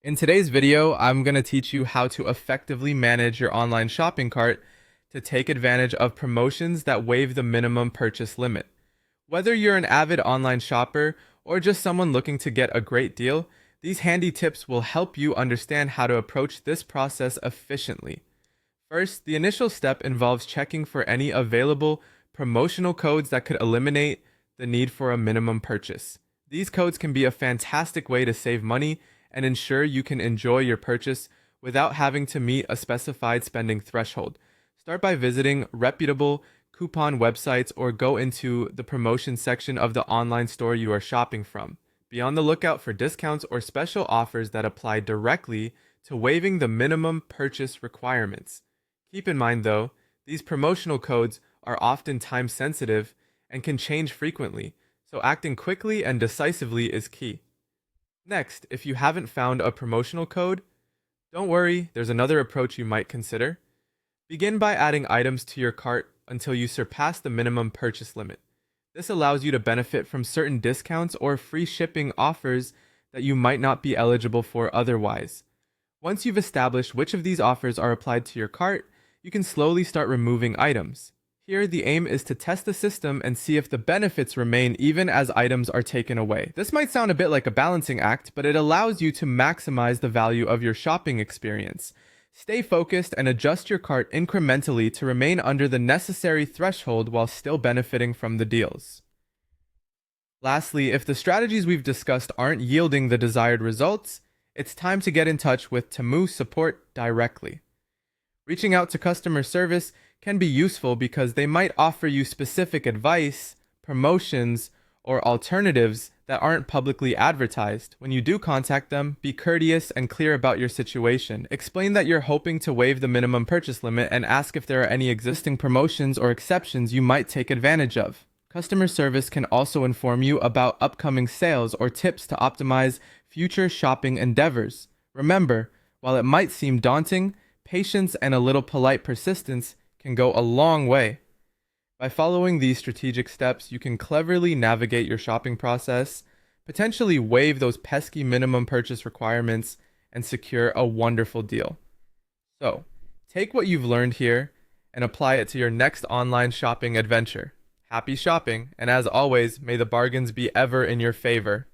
In today's video, I'm going to teach you how to effectively manage your online shopping cart to take advantage of promotions that waive the minimum purchase limit. Whether you're an avid online shopper or just someone looking to get a great deal, these handy tips will help you understand how to approach this process efficiently. First, the initial step involves checking for any available promotional codes that could eliminate the need for a minimum purchase. These codes can be a fantastic way to save money and ensure you can enjoy your purchase without having to meet a specified spending threshold. Start by visiting reputable coupon websites or go into the promotion section of the online store you are shopping from. Be on the lookout for discounts or special offers that apply directly to waiving the minimum purchase requirements. Keep in mind, though, these promotional codes are often time sensitive and can change frequently, so acting quickly and decisively is key. Next, if you haven't found a promotional code, don't worry, there's another approach you might consider. Begin by adding items to your cart until you surpass the minimum purchase limit. This allows you to benefit from certain discounts or free shipping offers that you might not be eligible for otherwise. Once you've established which of these offers are applied to your cart, you can slowly start removing items. Here, the aim is to test the system and see if the benefits remain even as items are taken away. This might sound a bit like a balancing act, but it allows you to maximize the value of your shopping experience. Stay focused and adjust your cart incrementally to remain under the necessary threshold while still benefiting from the deals. Lastly, if the strategies we've discussed aren't yielding the desired results, it's time to get in touch with Temu support directly. Reaching out to customer service can be useful because they might offer you specific advice, promotions, or alternatives that aren't publicly advertised. When you do contact them, be courteous and clear about your situation. Explain that you're hoping to waive the minimum purchase limit and ask if there are any existing promotions or exceptions you might take advantage of. Customer service can also inform you about upcoming sales or tips to optimize future shopping endeavors. Remember, while it might seem daunting, patience and a little polite persistence can go a long way. By following these strategic steps, you can cleverly navigate your shopping process, potentially waive those pesky minimum purchase requirements, and secure a wonderful deal. So, take what you've learned here and apply it to your next online shopping adventure. Happy shopping, and as always, may the bargains be ever in your favor.